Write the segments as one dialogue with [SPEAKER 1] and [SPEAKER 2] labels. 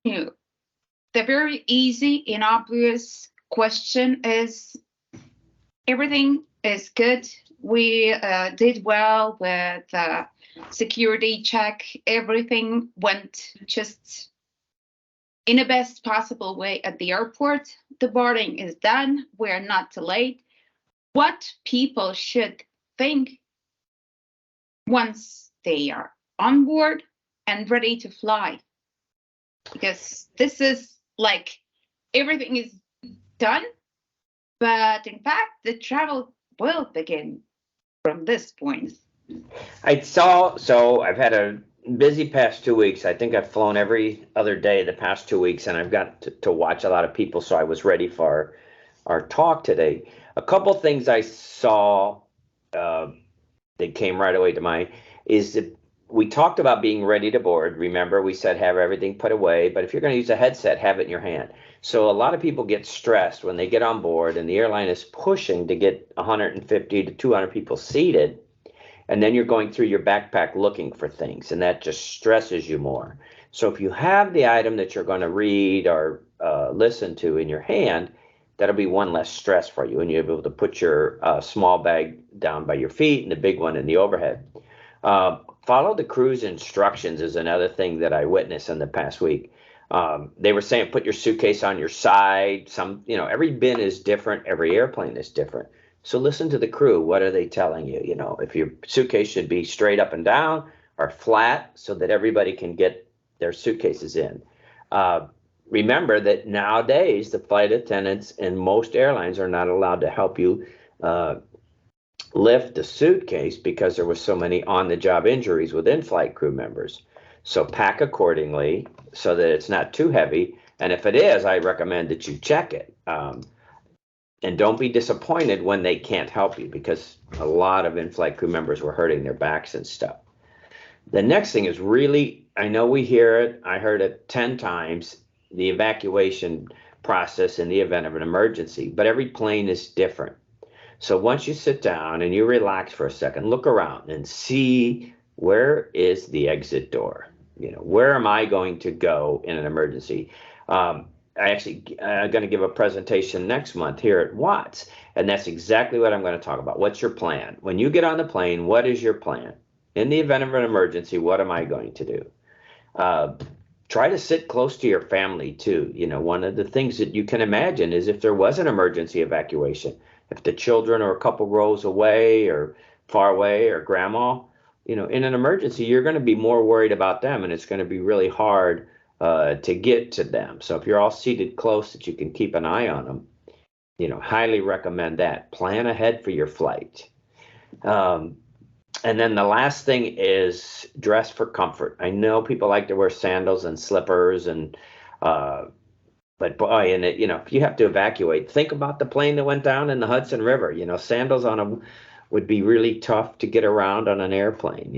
[SPEAKER 1] you, the very easy and obvious question is everything is good. We did well with security check. Everything went just in the best possible way at the airport. The boarding is done. We're not delayed. What people should think once they are on board and ready to fly. Because this is like everything is done, but in fact, the travel will begin from this point.
[SPEAKER 2] So I've had a busy past 2 weeks. I think I've flown every other day the past 2 weeks, and I've got to watch a lot of people, so I was ready for our talk today. A couple things I saw that came right away to mind is that we talked about being ready to board. Remember, we said have everything put away, but if you're going to use a headset, have it in your hand. So a lot of people get stressed when they get on board and the airline is pushing to get 150 to 200 people seated, and then you're going through your backpack looking for things, and that just stresses you more. So if you have the item that you're going to read or listen to in your hand, that'll be one less stress for you, and you'll be able to put your small bag down by your feet and the big one in the overhead. Follow the crew's instructions is another thing that I witnessed in the past week. They were saying put your suitcase on your side. Every bin is different. Every airplane is different. So listen to the crew. What are they telling you? If your suitcase should be straight up and down or flat so that everybody can get their suitcases in. Remember that nowadays the flight attendants in most airlines are not allowed to help you lift the suitcase because there were so many on-the-job injuries with in-flight crew members. So pack accordingly so that it's not too heavy. And if it is, I recommend that you check it. And don't be disappointed when they can't help you, because a lot of in-flight crew members were hurting their backs and stuff. The next thing is really, I know we hear it, I heard it 10 times, the evacuation process in the event of an emergency, but every plane is different. So once you sit down and you relax for a second, look around and see where is the exit door. Where am I going to go in an emergency? I actually going to give a presentation next month here at Watts, and that's exactly what I'm going to talk about. What's your plan? When you get on the plane, what is your plan? In the event of an emergency, what am I going to do? Try to sit close to your family too. One of the things that you can imagine is if there was an emergency evacuation, if the children are a couple rows away or far away, or grandma, in an emergency, you're going to be more worried about them, and it's going to be really hard to get to them. So if you're all seated close that you can keep an eye on them, highly recommend that. Plan ahead for your flight. And then the last thing is dress for comfort. I know people like to wear sandals and slippers, but boy, if you have to evacuate, think about the plane that went down in the Hudson River. Sandals on them would be really tough to get around on an airplane.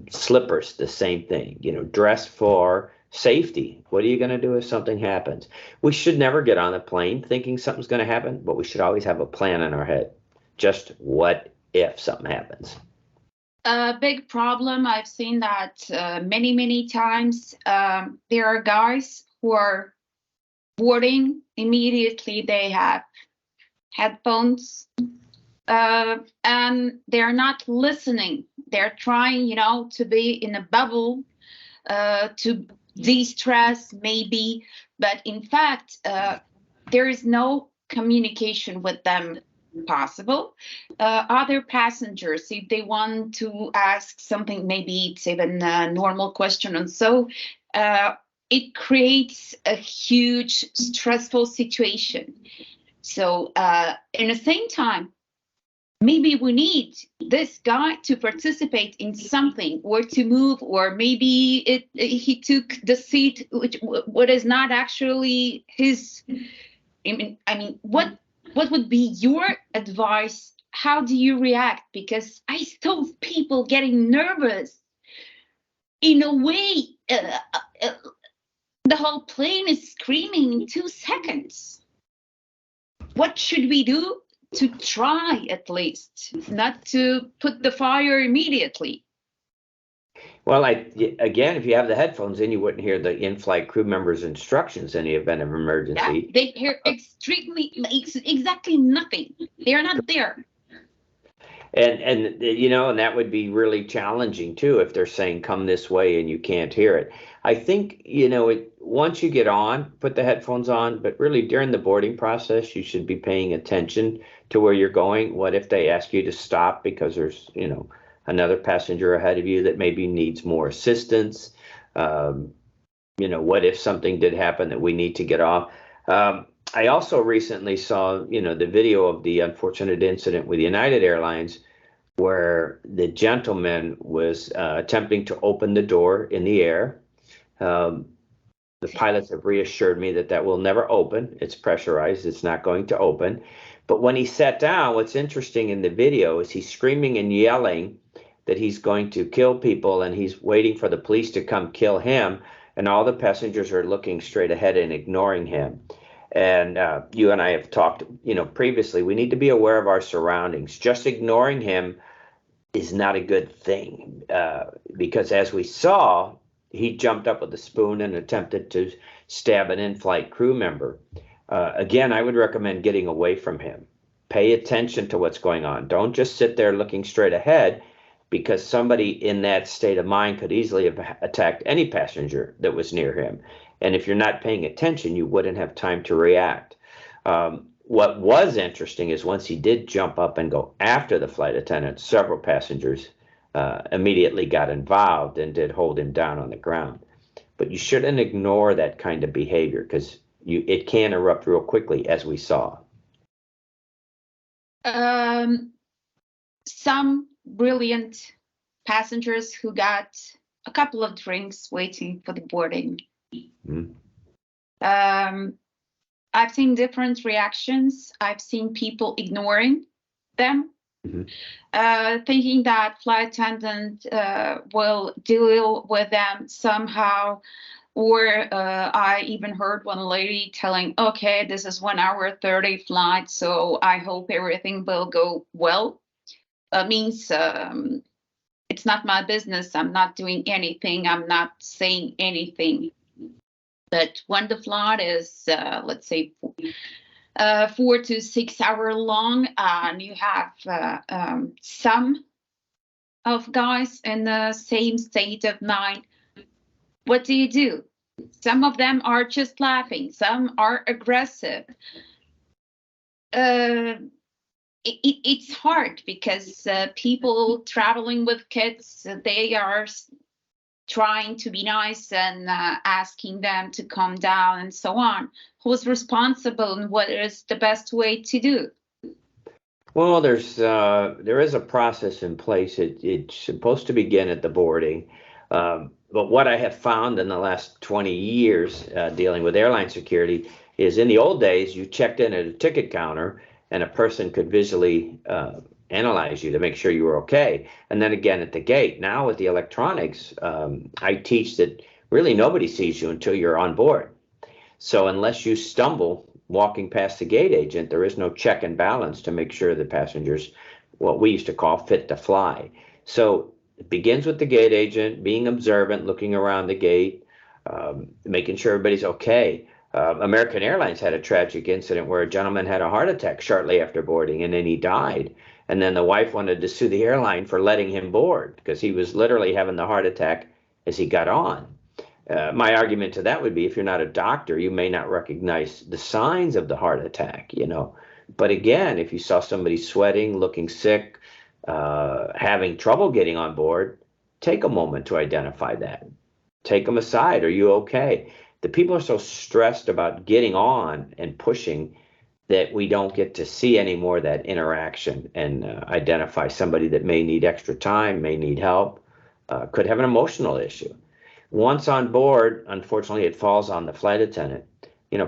[SPEAKER 2] Slippers, the same thing. Dress for safety. What are you going to do if something happens? We should never get on a plane thinking something's going to happen, but we should always have a plan in our head. Just what if something happens?
[SPEAKER 1] A big problem, I've seen that many, many times. There are guys who are boarding immediately. They have headphones and they're not listening. They're trying, to be in a bubble, to de-stress maybe, but in fact, there is no communication with them possible. Other passengers, if they want to ask something, maybe it's even a normal question, and so it creates a huge stressful situation. So in the same time, maybe we need this guy to participate in something, or to move, or maybe he took the seat what is not actually his. I mean, what would be your advice? How do you react? Because I saw people getting nervous. In a way, the whole plane is screaming in 2 seconds. What should we do to try, at least, not to put the fire immediately?
[SPEAKER 2] Well, again, if you have the headphones in, you wouldn't hear the in-flight crew members' instructions in the event of
[SPEAKER 1] Yeah,
[SPEAKER 2] emergency.
[SPEAKER 1] they hear exactly nothing. They're not there.
[SPEAKER 2] And and that would be really challenging too if they're saying come this way and you can't hear it. I think, once you get on, put the headphones on, but really during the boarding process, you should be paying attention to where you're going. What if they ask you to stop because there's, another passenger ahead of you that maybe needs more assistance? Um, what if something did happen that we need to get off? I also recently saw, the video of the unfortunate incident with United Airlines where the gentleman was attempting to open the door in the air. Um, the pilots have reassured me that that will never open. It's pressurized. It's not going to open. But when he sat down, what's interesting in the video is he's screaming and yelling that he's going to kill people and he's waiting for the police to come kill him. And all the passengers are looking straight ahead and ignoring him. And you and I have talked, previously, we need to be aware of our surroundings. Just ignoring him is not a good thing because as we saw, he jumped up with a spoon and attempted to stab an in-flight crew member. Again, I would recommend getting away from him. Pay attention to what's going on. Don't just sit there looking straight ahead because somebody in that state of mind could easily have attacked any passenger that was near him. And if you're not paying attention, you wouldn't have time to react. What was interesting is once he did jump up and go after the flight attendant, several passengers immediately got involved and did hold him down on the ground. But you shouldn't ignore that kind of behavior because it can erupt real quickly, as we saw.
[SPEAKER 1] Some brilliant passengers who got a couple of drinks waiting for the boarding. Mm-hmm. I've seen different reactions. I've seen people ignoring them, thinking that flight attendant will deal with them somehow. Or I even heard one lady telling, okay, this is 1 hour 30 flight, so I hope everything will go well. Means it's not my business. I'm not doing anything. I'm not saying anything. But when the flight is, let's say, 4 to 6 hour long, and you have some of guys in the same state of mind, what do? Some of them are just laughing. Some are aggressive. It's hard because people traveling with kids, they are trying to be nice and asking them to calm down and so on. Who's responsible and what is the best way to do?
[SPEAKER 2] Well, there is a process in place. It's supposed to begin at the boarding. But what I have found in the last 20 years dealing with airline security is in the old days, you checked in at a ticket counter and a person could visually analyze you to make sure you were okay. And then again at the gate. Now with the electronics, I teach that really nobody sees you until you're on board. So unless you stumble walking past the gate agent, there is no check and balance to make sure the passengers, what we used to call fit to fly. So it begins with the gate agent, being observant, looking around the gate, making sure everybody's okay. American Airlines had a tragic incident where a gentleman had a heart attack shortly after boarding, and then he died. And then the wife wanted to sue the airline for letting him board because he was literally having the heart attack as he got on. My argument to that would be if you're not a doctor, you may not recognize the signs of the heart attack, But again, if you saw somebody sweating, looking sick, having trouble getting on board, take a moment to identify that. Take them aside. Are you okay? The people are so stressed about getting on and pushing that we don't get to see any more of that interaction and identify somebody that may need extra time, may need help, could have an emotional issue. Once on board, unfortunately, it falls on the flight attendant.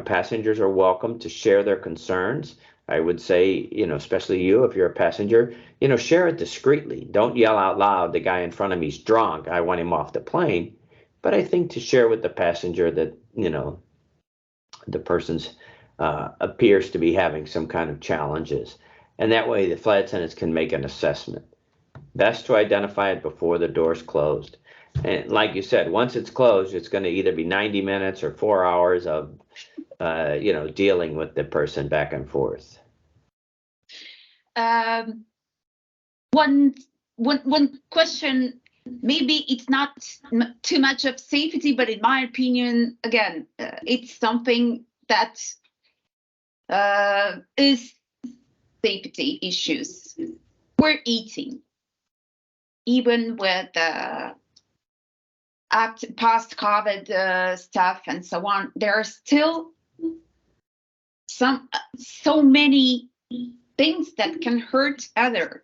[SPEAKER 2] Passengers are welcome to share their concerns. I would say, especially you, if you're a passenger, share it discreetly. Don't yell out loud, the guy in front of me's drunk, I want him off the plane. But I think to share with the passenger that, the person's appears to be having some kind of challenges. And that way the flight attendants can make an assessment. Best to identify it before the door's closed. And like you said, once it's closed, it's going to either be 90 minutes or 4 hours of, dealing with the person back and forth.
[SPEAKER 1] Um, one question, maybe it's not too much of safety, but in my opinion, again, it's something that is safety issues. We're eating, even with post-COVID stuff and so on. There are still so many things that can hurt other,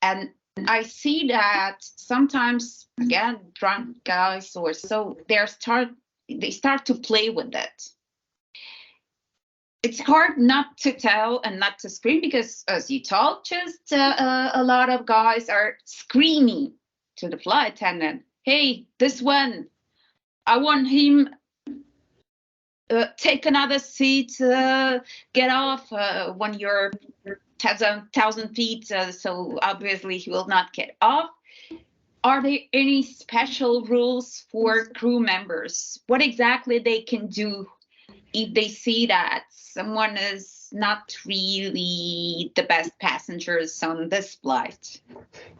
[SPEAKER 1] and I see that sometimes, again, drunk guys or so, they start to play with it. It's hard not to tell and not to scream, because as you told, just a lot of guys are screaming to the flight attendant, hey, this one, I want him, take another seat, get off when you're 1,000 feet, so obviously he will not get off. Are there any special rules for crew members? What exactly they can do if they see that someone is not really the best passengers on this flight?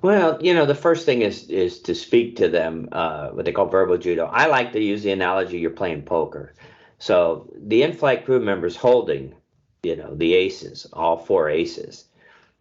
[SPEAKER 2] Well, the first thing is to speak to them, what they call verbal judo. I like to use the analogy you're playing poker. So the in-flight crew members holding, the aces, all four aces.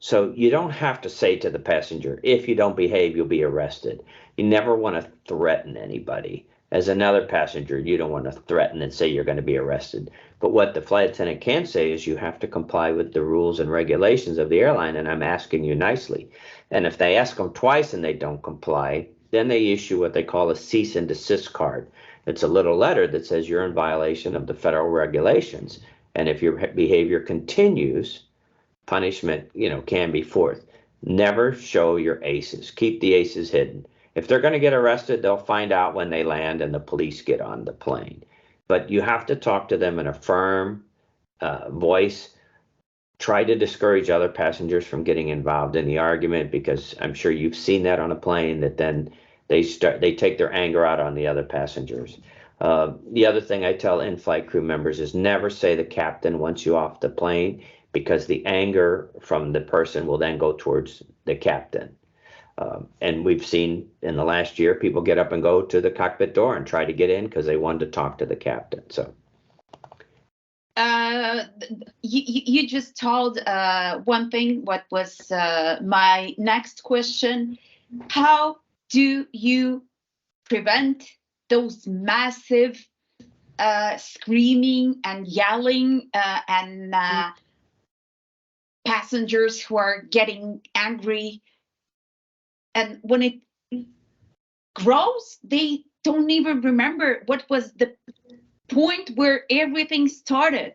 [SPEAKER 2] So you don't have to say to the passenger, if you don't behave, you'll be arrested. You never want to threaten anybody. As another passenger, you don't want to threaten and say you're going to be arrested. But what the flight attendant can say is you have to comply with the rules and regulations of the airline, and I'm asking you nicely. And if they ask them twice and they don't comply, then they issue what they call a cease and desist card. It's a little letter that says you're in violation of the federal regulations. And if your behavior continues, punishment, can be forth. Never show your aces. Keep the aces hidden. If they're going to get arrested, they'll find out when they land and the police get on the plane. But you have to talk to them in a firm voice. Try to discourage other passengers from getting involved in the argument, because I'm sure you've seen that on a plane, that then they take their anger out on the other passengers. The other thing I tell in-flight crew members is never say the captain wants you off the plane, because the anger from the person will then go towards the captain. And we've seen in the last year people get up and go to the cockpit door and try to get in because they wanted to talk to the captain. So
[SPEAKER 1] you just told one thing, what was my next question. How do you prevent those massive screaming and yelling and passengers who are getting angry, and when it grows, they don't even remember what was the point where everything started.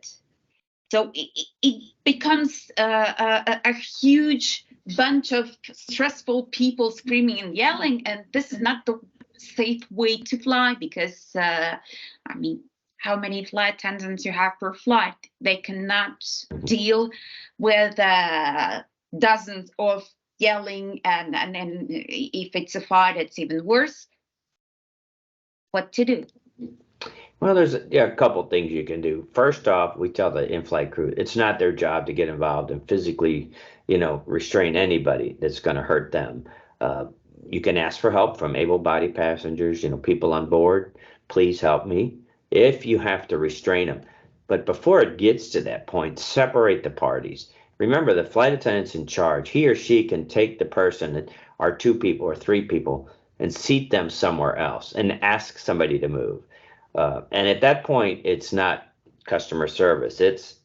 [SPEAKER 1] So it becomes a huge bunch of stressful people screaming and yelling, and this is not the safe way to fly, because how many flight attendants you have per flight? They cannot deal with dozens of yelling, and if it's a fight, it's even worse. What to do?
[SPEAKER 2] Well, there's a couple things you can do. First off, we tell the in-flight crew it's not their job to get involved and physically, restrain anybody that's going to hurt them. You can ask for help from able-bodied passengers, people on board. Please help me if you have to restrain them. But before it gets to that point, separate the parties. Remember, the flight attendant's in charge. He or she can take the person, or two people or three people, and seat them somewhere else and ask somebody to move. And at that point, it's not customer service. It's,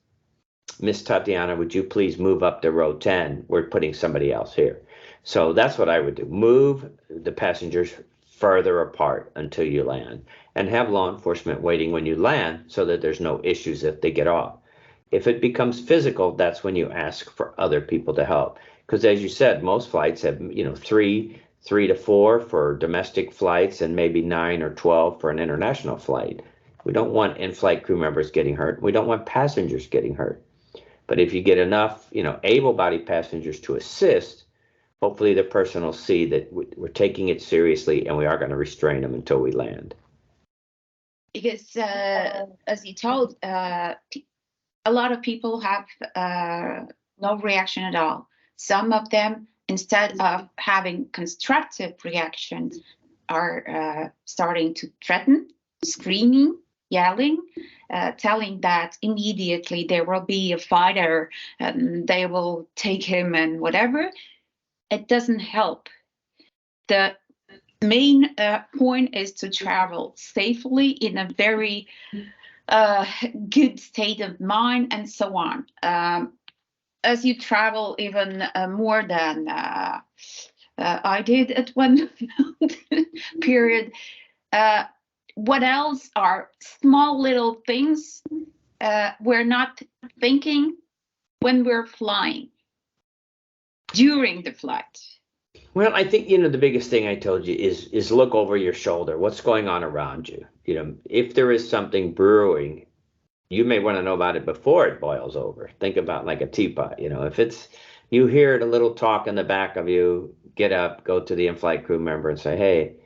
[SPEAKER 2] Miss Tatiana, would you please move up to row 10? We're putting somebody else here. So that's what I would do. Move the passengers further apart until you land, and have law enforcement waiting when you land so that there's no issues if they get off. If it becomes physical, that's when you ask for other people to help. Because as you said, most flights have, three to four for domestic flights and maybe 9 or 12 for an international flight. We don't want in-flight crew members getting hurt. We don't want passengers getting hurt. But if you get enough, able-bodied passengers to assist, hopefully the person will see that we're taking it seriously and we are going to restrain them until we land.
[SPEAKER 1] Because as you told, a lot of people have no reaction at all. Some of them, instead of having constructive reactions, are starting to threaten, screaming, yelling, telling that immediately there will be a fighter and they will take him and whatever. It doesn't help. The main point is to travel safely in a very good state of mind and so on. As you travel even more than I did at one period, what else are small little things we're not thinking when we're flying, during the flight?
[SPEAKER 2] Well, I think, the biggest thing I told you is look over your shoulder. What's going on around you? If there is something brewing, you may want to know about it before it boils over. Think about like a teapot. If you hear a little talk in the back of you, get up, go to the in-flight crew member and say, hey,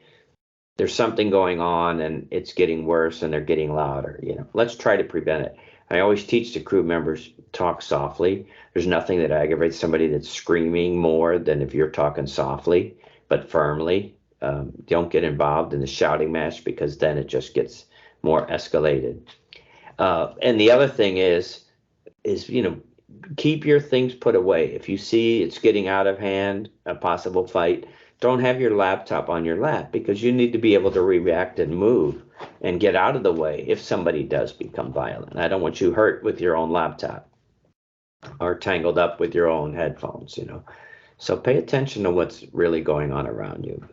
[SPEAKER 2] there's something going on and it's getting worse and they're getting louder. Let's try to prevent it. I always teach the crew members, talk softly. There's nothing that aggravates somebody that's screaming more than if you're talking softly but firmly. Don't get involved in the shouting match, because then it just gets more escalated. And the other thing is keep your things put away. If you see it's getting out of hand, a possible fight, don't have your laptop on your lap, because you need to be able to react and move and get out of the way if somebody does become violent. I don't want you hurt with your own laptop or tangled up with your own headphones. So pay attention to what's really going on around you.